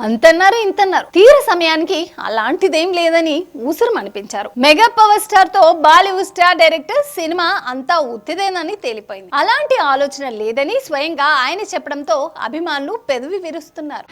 అంతన్నారు ఇంతన్నారు, తీర సమయానికి అలాంటిదేం లేదని ఊసురు అనిపించారు. మెగా పవర్ స్టార్ తో బాలీవుడ్ స్టార్ డైరెక్టర్ సినిమా అంతా ఉత్తిదేనని తేలిపోయింది. అలాంటి ఆలోచన లేదని స్వయంగా ఆయన చెప్పడంతో అభిమానులు పెదవి విరుస్తున్నారు.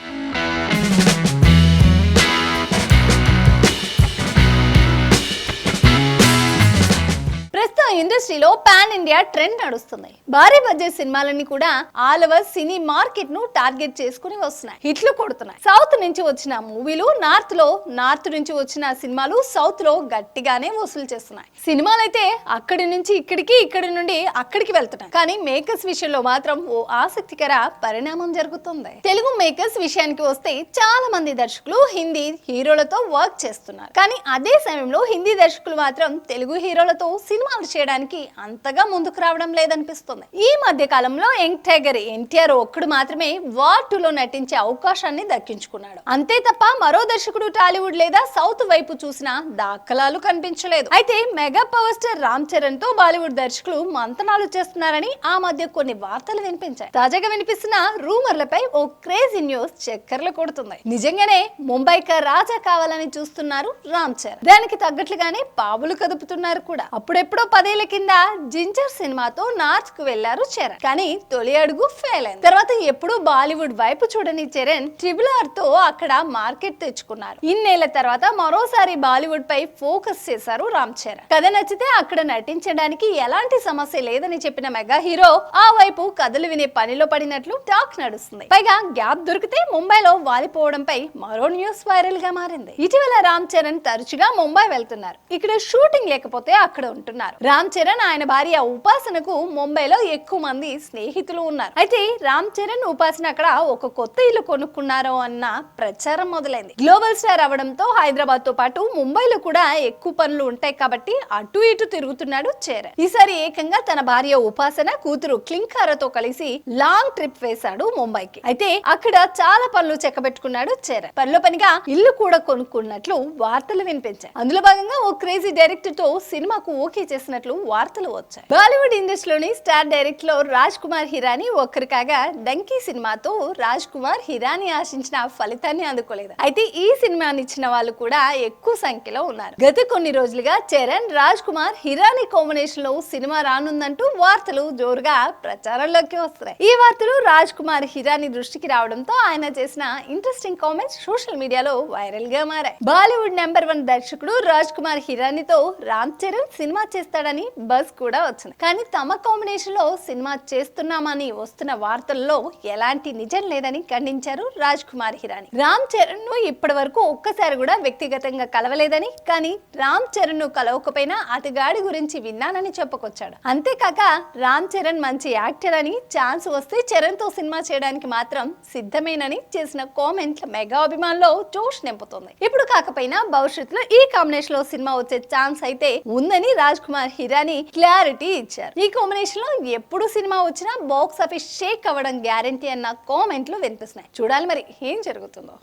ఇండస్ట్రీలో పాన్ ఇండియా ట్రెండ్ నడుస్తుంది. భారీ బడ్జెట్ సినిమాలన్నీ కూడా ఆల్ ఓవర్ సినీ మార్కెట్ ను టార్గెట్ చేసుకుని వస్తున్నాయి, హిట్లు కొడుతున్నాయి. సౌత్ నుంచి వచ్చిన మూవీలు నార్త్ నుంచి వచ్చిన సినిమాలు సౌత్ లో గట్టిగానే వసూలు చేస్తున్నాయి. సినిమాలైతే అక్కడి నుంచి ఇక్కడికి, ఇక్కడి నుండి అక్కడికి వెళ్తున్నాయి. కానీ మేకర్స్ విషయంలో మాత్రం ఓ ఆసక్తికర పరిణామం జరుగుతుంది. తెలుగు మేకర్స్ విషయానికి వస్తే చాలా మంది దర్శకులు హిందీ హీరోలతో వర్క్ చేస్తున్నారు. కానీ అదే సమయంలో హిందీ దర్శకులు మాత్రం తెలుగు హీరోలతో సినిమాలు చేయడానికి అంతగా ముందుకు రావడం లేదనిపిస్తుంది. ఈ మధ్య కాలంలో యంగ్ టైగర్ ఎన్టీఆర్ ఒక్కడు మాత్రమే వార్ 2లో నటించే అవకాశాన్ని దక్కించుకున్నాడు. అంతే తప్ప మరో దర్శకుడు టాలీవుడ్ లేదా సౌత్ వైపు చూసిన దాఖలాలు కనిపించలేదు. అయితే mega power star Ram Charan తో బాలీవుడ్ దర్శకులు మంతనాలు చేస్తున్నారని ఆ మధ్య కొన్ని వార్తలు వినిపించాయి. తాజాగా వినిపిస్తున్న రూమర్లపై ఓ క్రేజీ న్యూస్ చక్కర్లు కొడుతుంది. నిజంగానే ముంబైకి రాజా కావాలని చూస్తున్నారు రామ్ చరణ్. దానికి తగ్గట్లుగానే పావులు కదుపుతున్నారు కూడా. అప్పుడెప్పుడో 10 ఏళ్ల కింద జింజర్ సినిమాతో నార్త్ కు వెళ్లారు చరణ్. కానీ తొలి అడుగు ఫెయిల్ అయింది. తర్వాత ఎప్పుడూ బాలీవుడ్ వైపు చూడని చరణ్ RRR తో అక్కడ మార్కెట్ తెచ్చుకున్నారు. ఇన్నేళ్ల తర్వాత మరోసారి బాలీవుడ్ పై ఫోకస్ చేశారు రామ్ చరణ్. కథ నచ్చితే అక్కడ నటించడానికి ఎలాంటి సమస్య లేదని చెప్పిన మెగా హీరో ఆ వైపు కథలు వినే పనిలో పడినట్లు టాక్ నడుస్తుంది. పైగా గ్యాప్ దొరికితే ముంబైలో వాలిపోవడంపై మరో న్యూస్ వైరల్ గా మారింది. ఇటీవల రామ్ చరణ్ తరచుగా ముంబై వెళ్తున్నారు. ఇక్కడ షూటింగ్ లేకపోతే అక్కడ ఉంటున్నారు. రామ్ చరణ్ ఆయన భార్య ఉపాసనకు ముంబైలో ఎక్కువ మంది స్నేహితులు ఉన్నారు. అయితే రామ్ చరణ్ ఉపాసన అక్కడ ఒక కొత్త ఇల్లు కొనుక్కున్నారో అన్న ప్రచారం మొదలైంది. గ్లోబల్ స్టార్ అవడంతో హైదరాబాద్ తో పాటు ముంబైలో కూడా ఎక్కువ పనులు ఉంటాయి కాబట్టి అటు ఇటు తిరుగుతున్నాడు చరణ్. ఈసారి ఏకంగా తన భార్య ఉపాసన కూతురు క్లింకారతో కలిసి లాంగ్ ట్రిప్ వేశాడు ముంబైకి. అయితే అక్కడ చాలా పనులు చెక్కబెట్టుకున్నాడు చరణ్. పనిలో పనిగా ఇల్లు కూడా కొనుక్కున్నట్లు వార్తలు వినిపించాయి. అందులో భాగంగా ఓ క్రేజీ డైరెక్టర్ తో సినిమాకు ఓకే చేసినట్లు వార్తలు వచ్చాయి. బాలీవుడ్ ఇండస్ట్రీలోని స్టార్ డైరెక్టర్ లో రాజ్ కుమార్ హిరానీ ఒక్కరు కాగా డంకీ సినిమాతో రాజ్ కుమార్ హిరానీ ఆశించిన ఫలితాన్ని అందుకోలేదు. అయితే ఈ సినిమాని ఇచ్చిన వాళ్ళు కూడా ఎక్కువ సంఖ్యలో ఉన్నారు. గత కొన్ని రోజులుగా చరణ్ రాజ్ కుమార్ హిరానీ కాంబినేషన్ లో సినిమా రానుందంటూ వార్తలు జోరుగా ప్రచారంలోకి వస్తున్నాయి. ఈ వార్తలు రాజ్ కుమార్ హిరానీ దృష్టికి రావడంతో ఆయన చేసిన ఇంట్రెస్టింగ్ కామెంట్స్ సోషల్ మీడియాలో వైరల్ గా మారాయి. బాలీవుడ్ నెంబర్ 1 దర్శకుడు రాజ్ కుమార్ హిరానీతో రామ్ చరణ్ సినిమా చేస్తాడని బజ్ కూడా వచ్చింది. కానీ తమ కాంబినేషన్ లో సినిమా చేస్తున్నామని వస్తున్న వార్తల్లో ఎలాంటి నిజం లేదని ఖండించారు రాజ్ కుమార్ హిరానీ. రామ్ చరణ్ ను ఇప్పటి వరకు ఒక్కసారి కూడా వ్యక్తిగతంగా కలవలేదని, కానీ రామ్ చరణ్ ను కలవకపోయినా అతగాడి గురించి విన్నానని చెప్పుకొచ్చాడు. అంతేకాక రామ్ చరణ్ మంచి యాక్టర్ అని, ఛాన్స్ వస్తే చరణ్ తో సినిమా చేయడానికి మాత్రం సిద్ధమేనని చేసిన కామెంట్ల మెగా అభిమానుల్లో జోష్ నింపుతుంది. ఇప్పుడు కాకపోయినా భవిష్యత్తులో ఈ కాంబినేషన్ లో సినిమా వచ్చే ఛాన్స్ అయితే ఉందని రాజ్ కుమార్ హిరానీ క్లారిటీ ఇచ్చారు. ఈ కాంబినేషన్ లో ఎప్పుడు సినిమా వచ్చినా బాక్స్ ఆఫీస్ షేక్ అవ్వడం గ్యారంటీ అన్న కామెంట్లు వినిపిస్తున్నాయి. చూడాలి మరి ఏం జరుగుతుందో.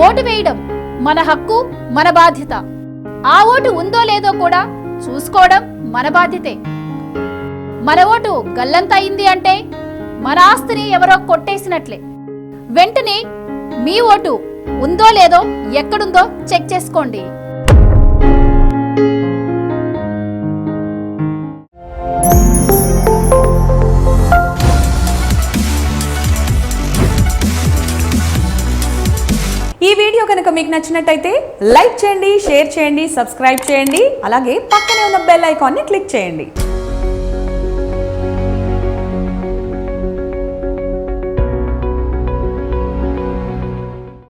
ఓటు వేయడం మన హక్కు, మన బాధ్యత. ఆ ఓటు ఉందో లేదో కూడా చూసుకోవడం మన బాధ్యతే. మన ఓటు గల్లంత అయింది అంటే మన ఆస్తిని ఎవరో కొట్టేసినట్లే. వెంటనే మీ ఓటు ఉందో లేదో ఎక్కడుందో చెక్ చేసుకోండి. ఈ వీడియో కనుక మీకు నచ్చినట్టయితే లైక్ చేయండి, షేర్ చేయండి, సబ్స్క్రైబ్ చేయండి. అలాగే పక్కనే ఉన్న బెల్ ఐకాన్ని క్లిక్ చేయండి.